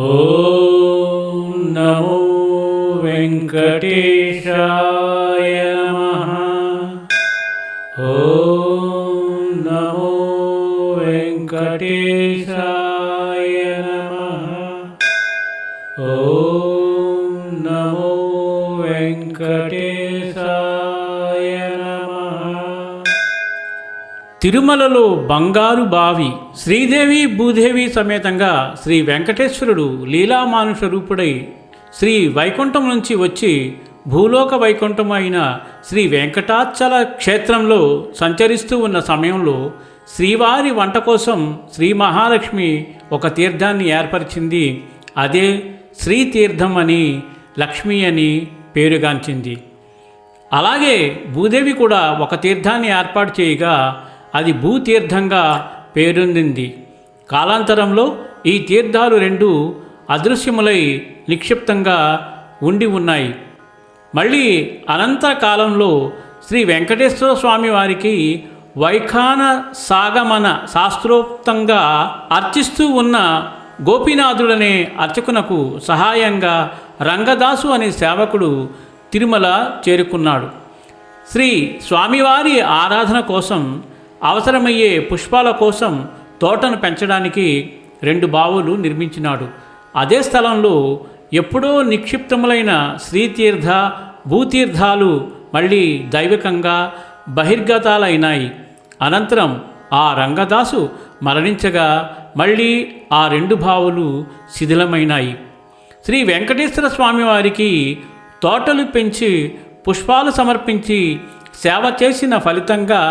ఓం నమో వెంకటేశాయ నమః. ఓం నమో వెంకటేశాయ నమః. ఓం నమో వెంకటేశాయ నమః. తిరుమలలో బంగారు బావి. శ్రీదేవి భూదేవి సమేతంగా శ్రీ వెంకటేశ్వరుడు లీలామానుష రూపుడై శ్రీ వైకుంఠం నుంచి వచ్చి భూలోక వైకుంఠం అయిన శ్రీ వెంకటాచల క్షేత్రంలో సంచరిస్తూ ఉన్న సమయంలో శ్రీవారి వంట కోసం శ్రీ మహాలక్ష్మి ఒక తీర్థాన్ని ఏర్పరిచింది. అదే శ్రీతీర్థం అని, లక్ష్మి అని పేరుగాంచింది. అలాగే భూదేవి కూడా ఒక తీర్థాన్ని ఏర్పాటు చేయగా అది భూతీర్థంగా పేరొందింది. కాలాంతరంలో ఈ తీర్థాలు రెండు అదృశ్యములై నిక్షిప్తంగా ఉండి ఉన్నాయి. మళ్ళీ అనంతర కాలంలో శ్రీ వెంకటేశ్వర స్వామి వారికి వైఖాన సాగమన శాస్త్రోక్తంగా అర్చిస్తూ ఉన్న గోపీనాథుడనే అర్చకునకు సహాయంగా రంగదాసు అనే సేవకుడు తిరుమల చేరుకున్నాడు. శ్రీ స్వామివారి ఆరాధన కోసం అవసరమయ్యే పుష్పాల కోసం తోటను పెంచడానికి 2 బావులు నిర్మించినాడు. అదే స్థలంలో ఎప్పుడో నిక్షిప్తములైన శ్రీతీర్థ భూతీర్థాలు మళ్ళీ దైవికంగా బహిర్గతాలైనాయి. అనంతరం ఆ రంగదాసు మరణించగా మళ్ళీ ఆ 2 బావులు శిథిలమైనాయి. శ్రీ వెంకటేశ్వర స్వామివారికి తోటలు పెంచి పుష్పాలు సమర్పించి సేవ చేసిన ఫలితంగా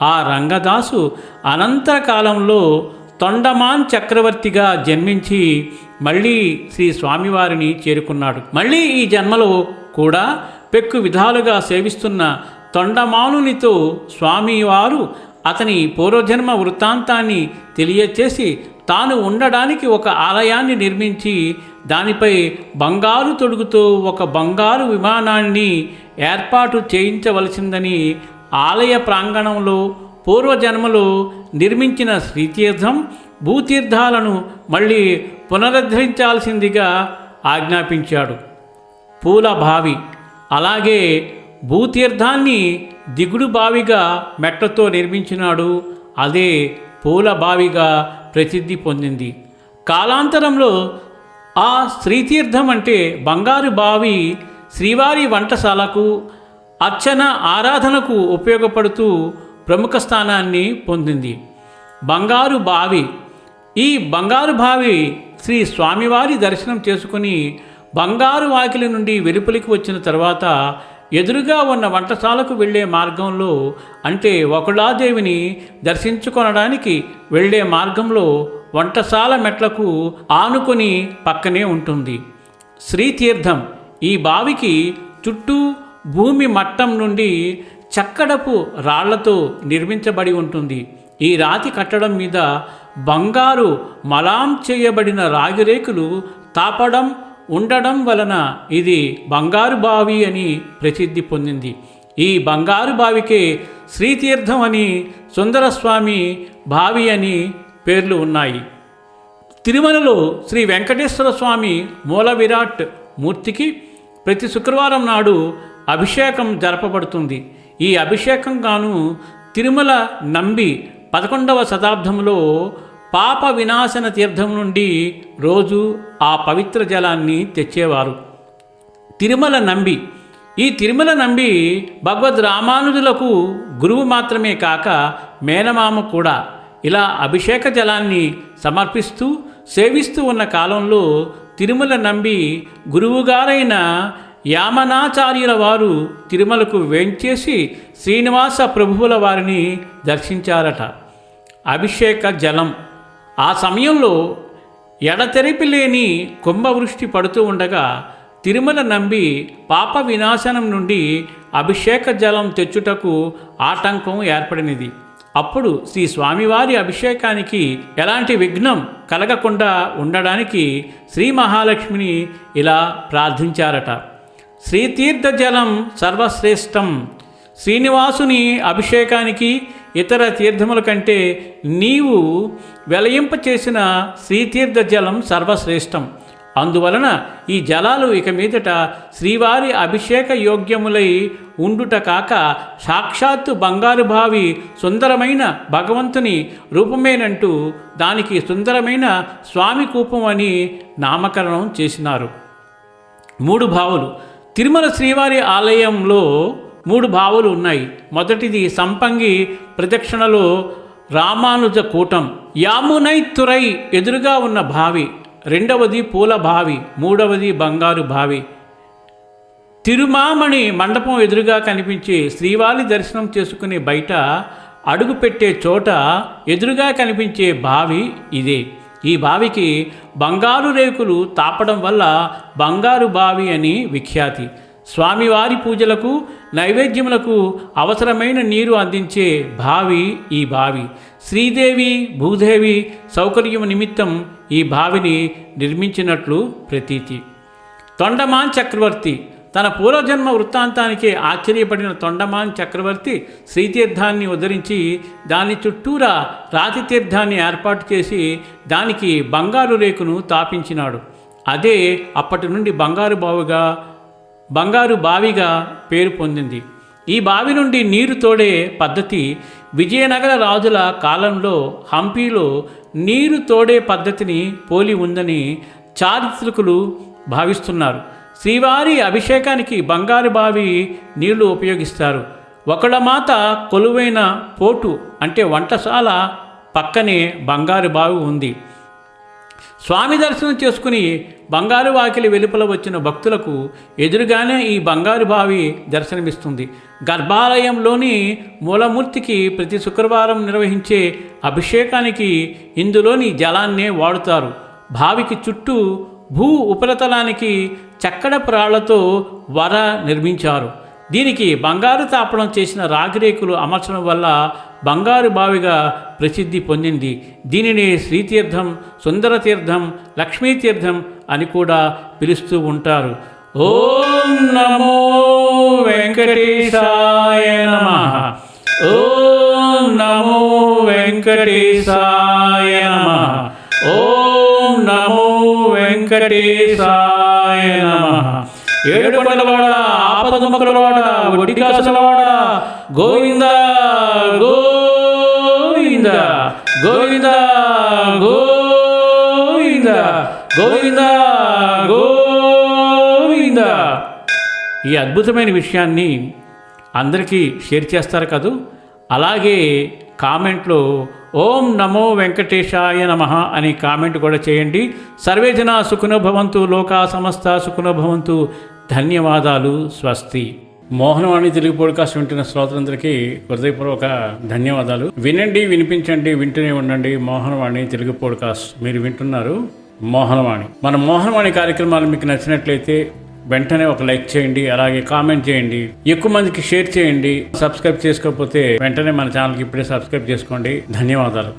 ఆ రంగదాసు అనంతర కాలంలో తొండమాన్ చక్రవర్తిగా జన్మించి మళ్ళీ శ్రీ స్వామివారిని చేరుకున్నాడు. మళ్ళీ ఈ జన్మలో కూడా పెక్కు విధాలుగా సేవిస్తున్న తొండమానునితో స్వామివారు అతని పూర్వజన్మ వృత్తాంతాన్ని తెలియచేసి తాను ఉండడానికి ఒక ఆలయాన్ని నిర్మించి దానిపై బంగారు తొడుగుతో ఒక బంగారు విమానాన్ని ఏర్పాటు చేయించవలసిందని ఆలయ ప్రాంగణంలో పూర్వజన్మలో నిర్మించిన శ్రీతీర్థం భూతీర్థాలను మళ్ళీ పునరుద్ధరించాల్సిందిగా ఆజ్ఞాపించాడు. పూల బావి. అలాగే భూతీర్థాన్ని దిగుడు బావిగా మెట్లతో నిర్మించినాడు. అదే పూల బావిగా ప్రసిద్ధి పొందింది. కాలాంతరంలో ఆ శ్రీతీర్థం అంటే బంగారు బావి శ్రీవారి వంటశాలకు అర్చన ఆరాధనకు ఉపయోగపడుతూ ప్రముఖ స్థానాన్ని పొందింది. బంగారు బావి. ఈ బంగారు బావి శ్రీ స్వామివారి దర్శనం చేసుకుని బంగారు వాకిలి నుండి వెలుపలికి వచ్చిన తర్వాత ఎదురుగా ఉన్న వంటశాలకు వెళ్ళే మార్గంలో అంటే వకుళాదేవిని దర్శించుకొనడానికి వెళ్ళే మార్గంలో వంటశాల మెట్లకు ఆనుకొని పక్కనే ఉంటుంది శ్రీతీర్థం. ఈ బావికి చుట్టూ భూమి మట్టం నుండి చక్కడపు రాళ్లతో నిర్మించబడి ఉంటుంది. ఈ రాతి కట్టడం మీద బంగారు మలాం చేయబడిన రాగిరేకులు తాపడం ఉండడం వలన ఇది బంగారు బావి అని ప్రసిద్ధి పొందింది. ఈ బంగారు బావికే శ్రీతీర్థం అని, సుందరస్వామి బావి అని పేర్లు ఉన్నాయి. తిరుమలలో శ్రీ వెంకటేశ్వర స్వామి మూల విరాట్ మూర్తికి ప్రతి శుక్రవారం నాడు అభిషేకం జరపబడుతుంది. ఈ అభిషేకం గాను తిరుమల నంబి 11వ శతాబ్దంలో పాప వినాశన తీర్థం నుండి రోజు ఆ పవిత్ర జలాన్ని తెచ్చేవారు. తిరుమల నంబి. ఈ తిరుమల నంబి భగవద్ రామానుజులకు గురువు మాత్రమే కాక మేనమామ కూడా. ఇలా అభిషేక జలాన్ని సమర్పిస్తూ సేవిస్తూ ఉన్న కాలంలో తిరుమల నంబి గురువుగారైన యామనాచార్యుల వారు తిరుమలకు వేంచేసి శ్రీనివాస ప్రభువుల వారిని దర్శించారట. అభిషేక జలం. ఆ సమయంలో ఎడతెరిపి లేని కుంభవృష్టి పడుతూ ఉండగా తిరుమల నంబి పాప వినాశనం నుండి అభిషేక జలం తెచ్చుటకు ఆటంకం ఏర్పడినది. అప్పుడు శ్రీ స్వామివారి అభిషేకానికి ఎలాంటి విఘ్నం కలగకుండా ఉండడానికి శ్రీ మహాలక్ష్మిని ఇలా ప్రార్థించారట. శ్రీతీర్థ జలం సర్వశ్రేష్టం. శ్రీనివాసుని అభిషేకానికి ఇతర తీర్థముల కంటే నీవు వెలయింపచేసిన శ్రీతీర్థ జలం సర్వశ్రేష్టం. అందువలన ఈ జలాలు ఇక మీదట శ్రీవారి అభిషేక యోగ్యములై ఉండుట కాక సాక్షాత్తు బంగారు బావి సుందరమైన భగవంతుని రూపమేనంటూ దానికి సుందరమైన స్వామి కూపం అని నామకరణం చేసినారు. 3 బావులు. తిరుమల శ్రీవారి ఆలయంలో 3 బావులు ఉన్నాయి. మొదటిది సంపంగి ప్రదక్షిణలో రామానుజ కూటం, యామునైతురై ఎదురుగా ఉన్న బావి. రెండవది పూల బావి. మూడవది బంగారు బావి. తిరుమామణి మండపం ఎదురుగా కనిపించే శ్రీవారి దర్శనం చేసుకునే బయట అడుగు పెట్టే చోట ఎదురుగా కనిపించే బావి ఇదే. ఈ బావికి బంగారు రేకులు తాపడం వల్ల బంగారు బావి అని విఖ్యాతి. స్వామివారి పూజలకు నైవేద్యములకు అవసరమైన నీరు అందించే బావి ఈ బావి. శ్రీదేవి భూదేవి సౌకర్యం నిమిత్తం ఈ బావిని నిర్మించినట్లు ప్రతీతి. తొండమాన్ చక్రవర్తి తన పూర్వజన్మ వృత్తాంతానికి ఆశ్చర్యపడిన తొండమాన్ చక్రవర్తి శ్రీతీర్థాన్ని ఉద్ధరించి దాని చుట్టూరా రాతి తీర్థాన్ని ఏర్పాటు చేసి దానికి బంగారు రేకును తాపించినాడు. అదే అప్పటి నుండి బంగారు బావిగా పేరు పొందింది. ఈ బావి నుండి నీరు తోడే పద్ధతి విజయనగర రాజుల కాలంలో హంపీలో నీరు తోడే పద్ధతిని పోలి ఉందని చారిత్రకులు భావిస్తున్నారు. శ్రీవారి అభిషేకానికి బంగారు బావి నీళ్లు ఉపయోగిస్తారు. ఒకళమాత కొలువైన పోటు అంటే వంటశాల పక్కనే బంగారు బావి ఉంది. స్వామి దర్శనం చేసుకుని బంగారు వాకిలి వెలుపల వచ్చిన భక్తులకు ఎదురుగానే ఈ బంగారు బావి దర్శనమిస్తుంది. గర్భాలయంలోని మూలమూర్తికి ప్రతి శుక్రవారం నిర్వహించే అభిషేకానికి ఇందులోని జలాన్నే వాడుతారు. బావికి చుట్టూ భూ ఉపరితలానికి చక్కడపు రాళ్లతో వర నిర్మించారు. దీనికి బంగారు తాపడం చేసిన రాగిరేకులు అమర్చడం వల్ల బంగారు బావిగా ప్రసిద్ధి పొందింది. దీనిని శ్రీతీర్థం, సుందరతీర్థం, లక్ష్మీతీర్థం అని కూడా పిలుస్తూ ఉంటారు. ఓం నమో వెంకటేశాయ నమః. ఓం నమో వెంకటేశాయ నమః. ఓం నమో వెంకటేశాయ నమః. ఏడుకొండలవాడ, ఆపదముఖలవాడ, ఒడికాసులవాడ, గోవింద గోవింద గోవింద గోవింద గోవింద గోవింద. ఈ అద్భుతమైన విషయాన్ని అందరికీ షేర్ చేస్తారు కదూ. అలాగే కామెంట్లో ఓం నమో వెంకటేశాయ నమః అని కామెంట్ కూడా చేయండి. సర్వే జనా సుఖినో భవంతు, లోకా సమస్త సుఖినో భవంతు. ధన్యవాదాలు. స్వస్తి. మోహనవాణి తెలుగు పోడ్కాస్ట్ వింటున్న శ్రోతలందరికీ హృదయపూర్వక ధన్యవాదాలు. వినండి, వినిపించండి, వింటూనే ఉండండి. మోహనవాణి తెలుగు పోడ్కాస్ట్ మీరు వింటున్నారు. మోహనవాణి. మన మోహనవాణి కార్యక్రమాలు మీకు నచ్చినట్లయితే వెంటనే ఒక లైక్ చేయండి, అలాగే కామెంట్ చేయండి, ఎక్కువ మందికి షేర్ చేయండి. సబ్స్క్రైబ్ చేసుకోకపోతే వెంటనే మన ఛానల్కి ఇప్పుడే సబ్స్క్రైబ్ చేసుకోండి. ధన్యవాదాలు.